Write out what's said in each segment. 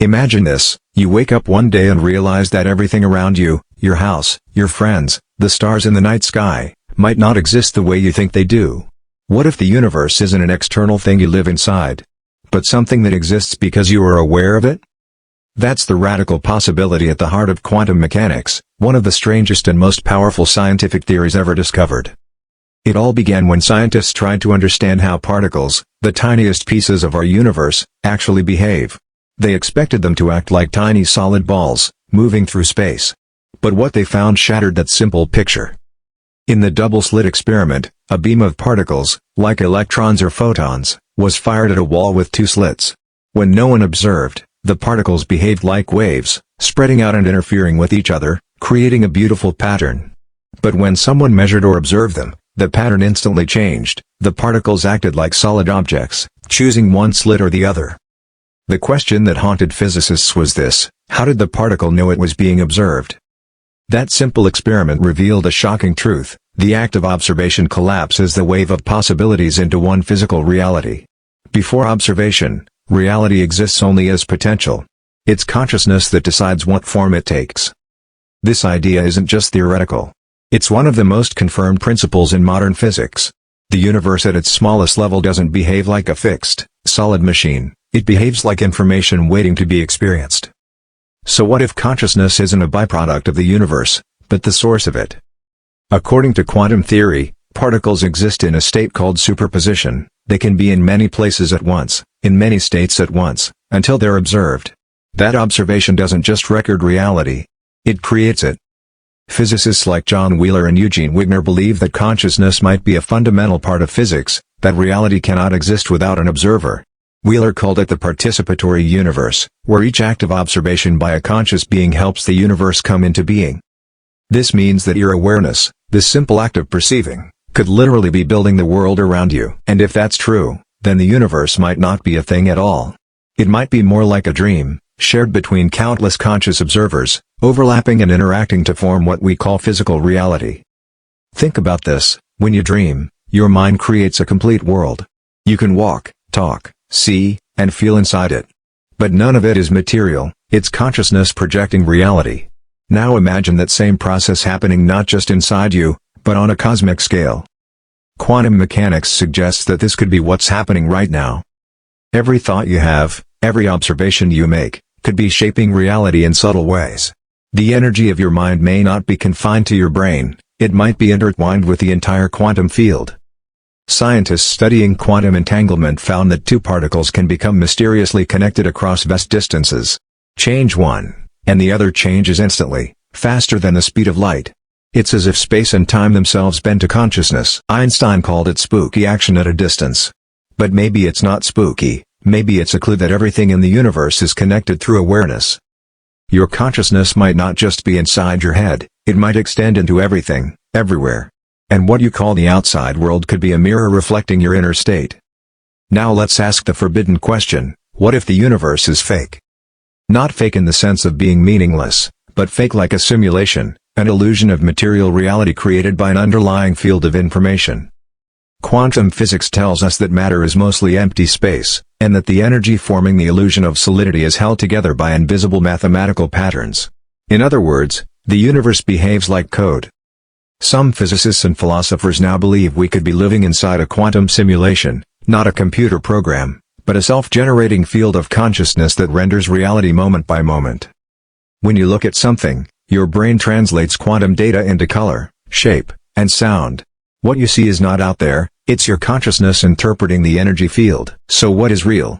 Imagine this: you wake up one day and realize that everything around you, your house, your friends, the stars in the night sky, might not exist the way you think they do. What if the universe isn't an external thing you live inside, but something that exists because you are aware of it? That's the radical possibility at the heart of quantum mechanics, one of the strangest and most powerful scientific theories ever discovered. It all began when scientists tried to understand how particles, the tiniest pieces of our universe, actually behave. They expected them to act like tiny solid balls, moving through space. But what they found shattered that simple picture. In the double-slit experiment, a beam of particles, like electrons or photons, was fired at a wall with two slits. When no one observed, the particles behaved like waves, spreading out and interfering with each other, creating a beautiful pattern. But when someone measured or observed them, the pattern instantly changed. The particles acted like solid objects, choosing one slit or the other. The question that haunted physicists was this: how did the particle know it was being observed? That simple experiment revealed a shocking truth: the act of observation collapses the wave of possibilities into one physical reality. Before observation, reality exists only as potential. It's consciousness that decides what form it takes. This idea isn't just theoretical. It's one of the most confirmed principles in modern physics. The universe at its smallest level doesn't behave like a fixed, solid machine. It behaves like information waiting to be experienced. So what if consciousness isn't a byproduct of the universe, but the source of it? According to quantum theory, particles exist in a state called superposition. They can be in many places at once, in many states at once, until they're observed. That observation doesn't just record reality. It creates it. Physicists like John Wheeler and Eugene Wigner believe that consciousness might be a fundamental part of physics, that reality cannot exist without an observer. Wheeler called it the participatory universe, where each act of observation by a conscious being helps the universe come into being. This means that your awareness, this simple act of perceiving, could literally be building the world around you. And if that's true, then the universe might not be a thing at all. It might be more like a dream, shared between countless conscious observers, overlapping and interacting to form what we call physical reality. Think about this: when you dream, your mind creates a complete world. You can walk, talk, see, and feel inside it. But none of it is material, it's consciousness projecting reality. Now imagine that same process happening not just inside you, but on a cosmic scale. Quantum mechanics suggests that this could be what's happening right now. Every thought you have, every observation you make, could be shaping reality in subtle ways. The energy of your mind may not be confined to your brain, it might be intertwined with the entire quantum field. Scientists studying quantum entanglement found that two particles can become mysteriously connected across vast distances. Change one, and the other changes instantly, faster than the speed of light. It's as if space and time themselves bend to consciousness. Einstein called it spooky action at a distance. But maybe it's not spooky, maybe it's a clue that everything in the universe is connected through awareness. Your consciousness might not just be inside your head, it might extend into everything, everywhere. And what you call the outside world could be a mirror reflecting your inner state. Now let's ask the forbidden question: what if the universe is fake? Not fake in the sense of being meaningless, but fake like a simulation, an illusion of material reality created by an underlying field of information. Quantum physics tells us that matter is mostly empty space, and that the energy forming the illusion of solidity is held together by invisible mathematical patterns. In other words, the universe behaves like code. Some physicists and philosophers now believe we could be living inside a quantum simulation, not a computer program, but a self-generating field of consciousness that renders reality moment by moment. When you look at something, your brain translates quantum data into color, shape, and sound. What you see is not out there, it's your consciousness interpreting the energy field. So what is real?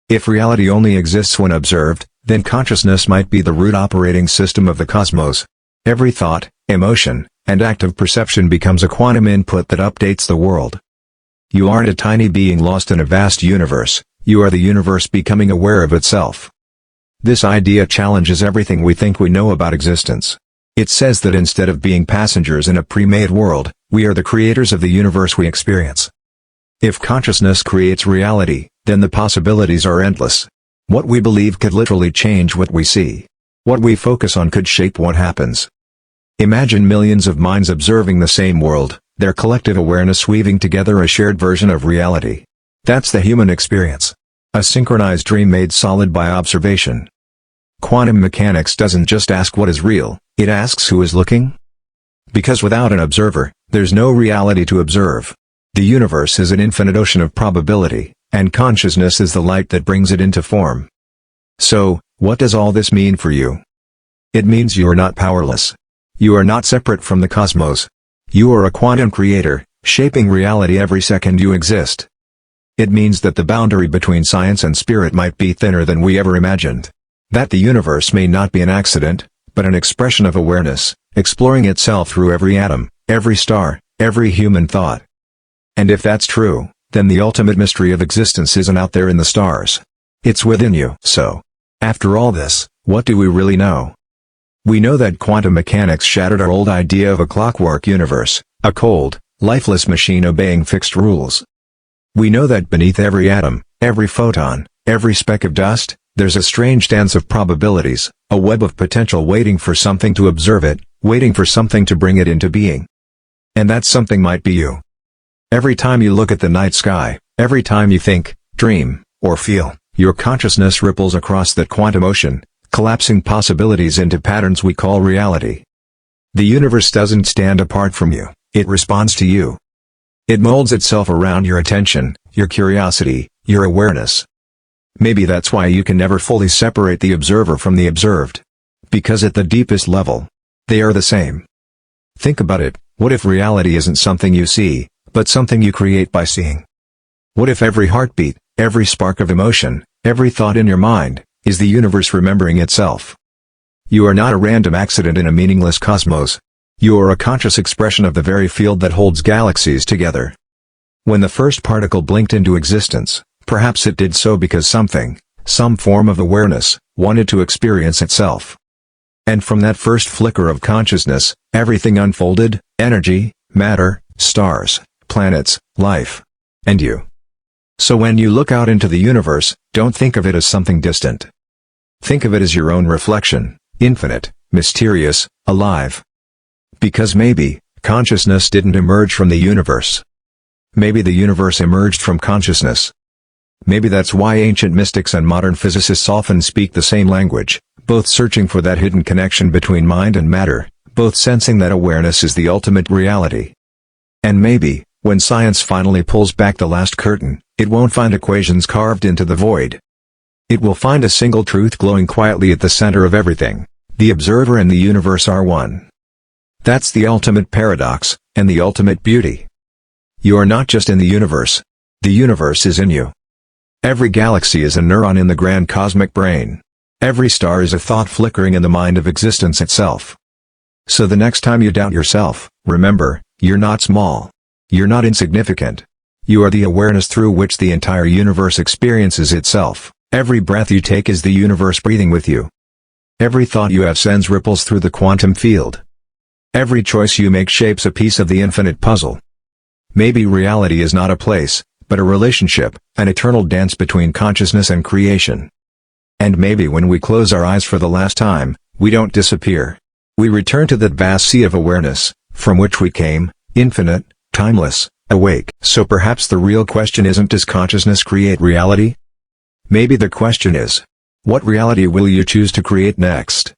If reality only exists when observed, then consciousness might be the root operating system of the cosmos. Every thought, emotion, and act of perception becomes a quantum input that updates the world. You aren't a tiny being lost in a vast universe, you are the universe becoming aware of itself. This idea challenges everything we think we know about existence. It says that instead of being passengers in a pre-made world, we are the creators of the universe we experience. If consciousness creates reality, then the possibilities are endless. What we believe could literally change what we see. What we focus on could shape what happens. Imagine millions of minds observing the same world, their collective awareness weaving together a shared version of reality. That's the human experience. A synchronized dream made solid by observation. Quantum mechanics doesn't just ask what is real, it asks who is looking. Because without an observer, there's no reality to observe. The universe is an infinite ocean of probability, and consciousness is the light that brings it into form. So, what does all this mean for you? It means you are not powerless. You are not separate from the cosmos. You are a quantum creator, shaping reality every second you exist. It means that the boundary between science and spirit might be thinner than we ever imagined. That the universe may not be an accident, but an expression of awareness, exploring itself through every atom, every star, every human thought. And if that's true, then the ultimate mystery of existence isn't out there in the stars. It's within you. So, after all this, what do we really know? We know that quantum mechanics shattered our old idea of a clockwork universe, a cold, lifeless machine obeying fixed rules. We know that beneath every atom, every photon, every speck of dust, there's a strange dance of probabilities, a web of potential waiting for something to observe it, waiting for something to bring it into being. And that something might be you. Every time you look at the night sky, every time you think, dream, or feel, your consciousness ripples across that quantum ocean, collapsing possibilities into patterns we call reality. The universe doesn't stand apart from you, it responds to you. It molds itself around your attention, your curiosity, your awareness. Maybe that's why you can never fully separate the observer from the observed. Because at the deepest level, they are the same. Think about it, what if reality isn't something you see, but something you create by seeing? What if every heartbeat, every spark of emotion, every thought in your mind, is the universe remembering itself? You are not a random accident in a meaningless cosmos. You are a conscious expression of the very field that holds galaxies together. When the first particle blinked into existence, perhaps it did so because something, some form of awareness, wanted to experience itself. And from that first flicker of consciousness, everything unfolded: energy, matter, stars, planets, life. And you. So when you look out into the universe, don't think of it as something distant. Think of it as your own reflection, infinite, mysterious, alive. Because maybe, consciousness didn't emerge from the universe. Maybe the universe emerged from consciousness. Maybe that's why ancient mystics and modern physicists often speak the same language, both searching for that hidden connection between mind and matter, both sensing that awareness is the ultimate reality. And maybe, when science finally pulls back the last curtain, it won't find equations carved into the void. It will find a single truth glowing quietly at the center of everything: the observer and the universe are one. That's the ultimate paradox, and the ultimate beauty. You are not just in the universe. The universe is in you. Every galaxy is a neuron in the grand cosmic brain. Every star is a thought flickering in the mind of existence itself. So the next time you doubt yourself, remember, you're not small. You're not insignificant. You are the awareness through which the entire universe experiences itself. Every breath you take is the universe breathing with you. Every thought you have sends ripples through the quantum field. Every choice you make shapes a piece of the infinite puzzle. Maybe reality is not a place, but a relationship, an eternal dance between consciousness and creation. And maybe when we close our eyes for the last time, we don't disappear. We return to that vast sea of awareness, from which we came, infinite, timeless, awake. So perhaps the real question isn't, does consciousness create reality? Maybe the question is, what reality will you choose to create next?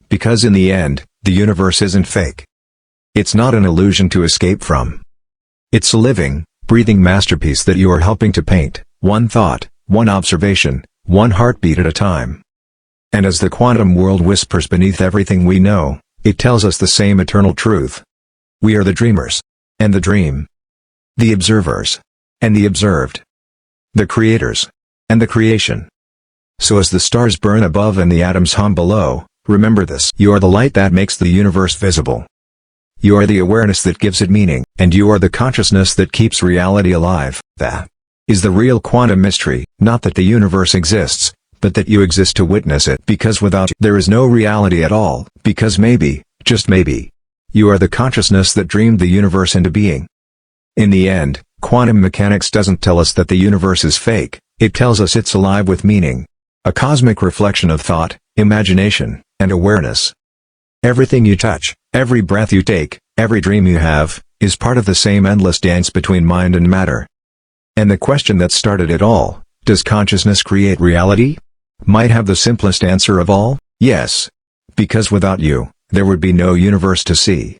Because in the end, the universe isn't fake. It's not an illusion to escape from. It's a living, breathing masterpiece that you are helping to paint, one thought, one observation, one heartbeat at a time. And as the quantum world whispers beneath everything we know, it tells us the same eternal truth. We are the dreamers. And the dream. The observers. And the observed. The creators. And the creation. So as the stars burn above and the atoms hum below, remember this: you are the light that makes the universe visible. You are the awareness that gives it meaning, and you are the consciousness that keeps reality alive. That is the real quantum mystery, not that the universe exists, but that you exist to witness it. Because without you, there is no reality at all. Because maybe, just maybe, you are the consciousness that dreamed the universe into being. In the end, quantum mechanics doesn't tell us that the universe is fake, it tells us it's alive with meaning. A cosmic reflection of thought, imagination, and awareness. Everything you touch, every breath you take, every dream you have, is part of the same endless dance between mind and matter. And the question that started it all: does consciousness create reality? might have the simplest answer of all: yes. Because without you, there would be no universe to see.